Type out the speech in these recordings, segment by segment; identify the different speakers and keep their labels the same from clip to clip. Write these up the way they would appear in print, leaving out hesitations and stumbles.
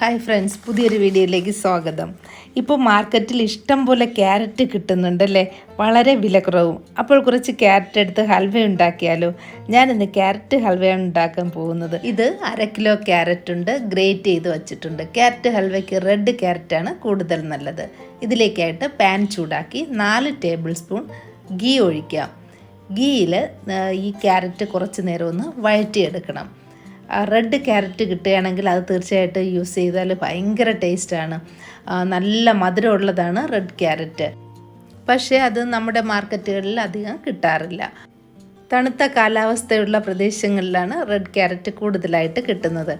Speaker 1: Hi friends, പുതിയൊരു വീഡിയോയിലേക്ക് സ്വാഗതം. ഇപ്പോൾ മാർക്കറ്റിൽ ഇഷ്ടം പോലെ ക്യാരറ്റ് കിട്ടുന്നുണ്ടല്ലേ, വളരെ വിലക്കുറവും. അപ്പോൾ കുറച്ച് ക്യാരറ്റ് എടുത്ത് ഹൽവ ഉണ്ടാക്കിയാലോ? ഞാനിന്ന് ക്യാരറ്റ് ഹൽവയാണ് ഉണ്ടാക്കാൻ പോകുന്നത്. ഇത് 1/2 കിലോ ക്യാരറ്റ് ഉണ്ട്, ഗ്രേറ്റ് ചെയ്ത് വച്ചിട്ടുണ്ട്. ക്യാരറ്റ് ഹൽവയ്ക്ക് റെഡ് ക്യാരറ്റാണ് കൂടുതൽ നല്ലത്. ഇതിലേക്കായിട്ട് പാൻ ചൂടാക്കി 4 ടേബിൾ സ്പൂൺ ഗീ ഒഴിക്കാം. ഗീയിൽ ഈ ക്യാരറ്റ് കുറച്ച് നേരം ഒന്ന് വഴറ്റിയെടുക്കണം. റെഡ് ക്യാരറ്റ് കിട്ടുകയാണെങ്കിൽ അത് തീർച്ചയായിട്ടും യൂസ് ചെയ്താൽ ഭയങ്കര ടേസ്റ്റാണ്. നല്ല മധുരമുള്ളതാണ് റെഡ് ക്യാരറ്റ്. പക്ഷേ അത് നമ്മുടെ മാർക്കറ്റുകളിൽ അധികം കിട്ടാറില്ല. തണുത്ത കാലാവസ്ഥയുള്ള പ്രദേശങ്ങളിലാണ് റെഡ് ക്യാരറ്റ് കൂടുതലായിട്ട് കിട്ടുന്നത്.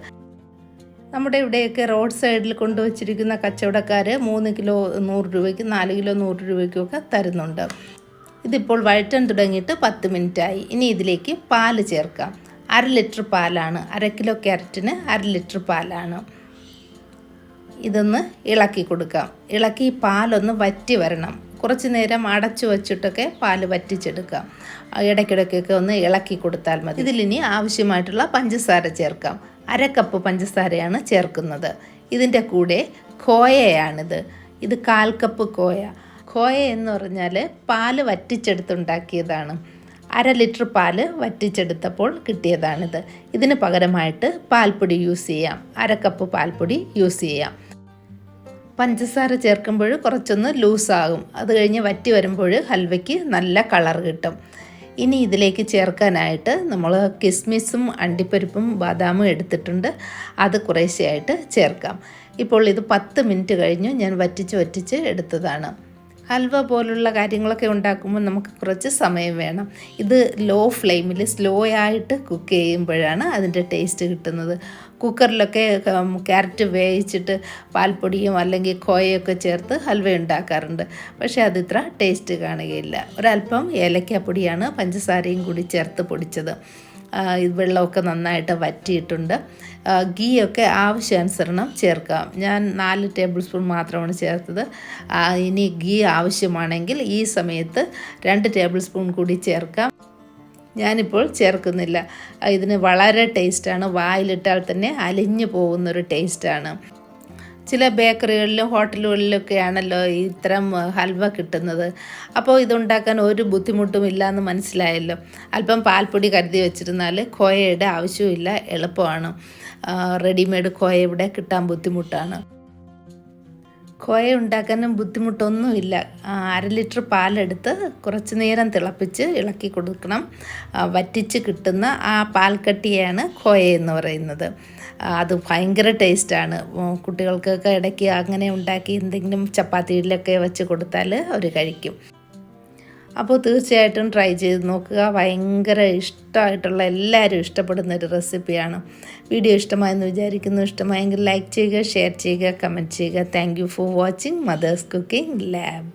Speaker 1: നമ്മുടെ ഇവിടെയൊക്കെ റോഡ് സൈഡിൽ കൊണ്ടുവച്ചിരിക്കുന്ന കച്ചവടക്കാർ 3 കിലോ 100 രൂപയ്ക്ക് 4 കിലോ 100 രൂപയ്ക്കൊക്കെ തരുന്നുണ്ട്. ഇതിപ്പോൾ വഴറ്റാൻ തുടങ്ങിയിട്ട് 10 മിനിറ്റായി. ഇനി ഇതിലേക്ക് പാല് ചേർക്കാം. 1/2 ലിറ്റർ പാലാണ്. 1/2 കിലോ ക്യാരറ്റിന് 1/2 ലിറ്റർ പാലാണ്. ഇതൊന്ന് ഇളക്കി കൊടുക്കാം. ഇളക്കി പാലൊന്ന് വറ്റി വരണം. കുറച്ച് നേരം അടച്ചു വച്ചിട്ടൊക്കെ പാല് വറ്റിച്ചെടുക്കാം. ഇടയ്ക്കിടയ്ക്കൊക്കെ ഒന്ന് ഇളക്കി കൊടുത്താൽ മതി. ഇതിലിനി ആവശ്യമായിട്ടുള്ള പഞ്ചസാര ചേർക്കാം. 1/2 കപ്പ് പഞ്ചസാരയാണ് ചേർക്കുന്നത്. ഇതിൻ്റെ കൂടെ ഖോയയാണിത്. ഇത് 1/4 കപ്പ് ഖോയ. ഖോയ എന്ന് പറഞ്ഞാൽ പാല് വറ്റിച്ചെടുത്തുണ്ടാക്കിയതാണ്. 1/2 ലിറ്റർ പാല് വറ്റിച്ചെടുത്തപ്പോൾ കിട്ടിയതാണിത്. ഇതിന് പകരമായിട്ട് പാൽപ്പൊടി യൂസ് ചെയ്യാം. 1/2 കപ്പ് പാൽപ്പൊടി യൂസ് ചെയ്യാം. പഞ്ചസാര ചേർക്കുമ്പോൾ കുറച്ചൊന്ന് ലൂസാകും. അത് കഴിഞ്ഞ് വറ്റി വരുമ്പോൾ ഹൽവയ്ക്ക് നല്ല കളർ കിട്ടും. ഇനി ഇതിലേക്ക് ചേർക്കാനായിട്ട് നമ്മൾ കിസ്മിസും അണ്ടിപ്പരിപ്പും ബാദാമും എടുത്തിട്ടുണ്ട്. അത് കുറേശ്ശെയായിട്ട് ചേർക്കാം. ഇപ്പോൾ ഇത് 10 മിനിറ്റ് കഴിഞ്ഞു ഞാൻ വറ്റിച്ച് എടുത്തതാണ്. ഹൽവ പോലുള്ള കാര്യങ്ങളൊക്കെ ഉണ്ടാക്കുമ്പോൾ നമുക്ക് കുറച്ച് സമയം വേണം. ഇത് ലോ ഫ്ലെയിമിൽ സ്ലോ ആയിട്ട് കുക്ക് ചെയ്യുമ്പോഴാണ് അതിൻ്റെ ടേസ്റ്റ് കിട്ടുന്നത്. കുക്കറിലൊക്കെ ക്യാരറ്റ് വേവിച്ചിട്ട് പാൽപ്പൊടിയും അല്ലെങ്കിൽ ഖോയയൊക്കെ ചേർത്ത് ഹൽവ ഉണ്ടാക്കാറുണ്ട്. പക്ഷേ അതിത്ര ടേസ്റ്റ് കാണുകയില്ല. ഒരല്പം ഏലക്കാപ്പൊടിയാണ് പഞ്ചസാരയും കൂടി ചേർത്ത് പൊടിച്ചത്. വെള്ളമൊക്കെ നന്നായിട്ട് വറ്റിയിട്ടുണ്ട്. ഗീയൊക്കെ ആവശ്യാനുസരണം ചേർക്കാം. ഞാൻ 4 ടേബിൾ സ്പൂൺ മാത്രമാണ് ചേർത്തത്. ഇനി ഗീ ആവശ്യമാണെങ്കിൽ ഈ സമയത്ത് 2 ടേബിൾ സ്പൂൺ കൂടി ചേർക്കാം. ഞാനിപ്പോൾ ചേർക്കുന്നില്ല. ഇതിന് വളരെ ടേസ്റ്റാണ്. വായിലിട്ടാൽ തന്നെ അലിഞ്ഞു പോകുന്നൊരു ടേസ്റ്റാണ്. ചില ബേക്കറികളിലും ഹോട്ടലുകളിലൊക്കെയാണല്ലോ ഇത്തരം ഹൽവ കിട്ടുന്നത്. അപ്പോൾ ഇതുണ്ടാക്കാൻ ഒരു ബുദ്ധിമുട്ടും ഇല്ല എന്ന് മനസ്സിലായല്ലോ. അല്പം പാൽപ്പൊടി കരുതി വെച്ചിരുന്നാൽ ഖോയയുടെ ആവശ്യമില്ല, എളുപ്പമാണ്. റെഡിമെയ്ഡ് ഖോയ ഇവിടെ കിട്ടാൻ ബുദ്ധിമുട്ടാണ്. ഖോയ ഉണ്ടാക്കാനും ബുദ്ധിമുട്ടൊന്നുമില്ല. 1/2 ലിറ്റർ പാലെടുത്ത് കുറച്ച് നേരം തിളപ്പിച്ച് ഇളക്കി കൊടുക്കണം. വറ്റിച്ച് കിട്ടുന്ന ആ പാൽക്കട്ടിയാണ് ഖോയ എന്ന് പറയുന്നത്. അത് ഭയങ്കര ടേസ്റ്റാണ്. കുട്ടികൾക്കൊക്കെ ഇടയ്ക്ക് അങ്ങനെ ഉണ്ടാക്കി എന്തെങ്കിലും ചപ്പാത്തിയിലൊക്കെ വെച്ച് കൊടുത്താൽ അവർ കഴിക്കും. അപ്പോൾ തീർച്ചയായിട്ടും ട്രൈ ചെയ്ത് നോക്കുക. ഭയങ്കര ഇഷ്ടമായിട്ടുള്ള എല്ലാവരും ഇഷ്ടപ്പെടുന്ന ഒരു റെസിപ്പിയാണ്. വീഡിയോ ഇഷ്ടമായെന്ന് വിചാരിക്കുന്നു. ഇഷ്ടമായെങ്കിൽ ലൈക്ക് ചെയ്യുക, ഷെയർ ചെയ്യുക, കമൻറ്റ് ചെയ്യുക. Thank you for watching Mother's Cooking lab.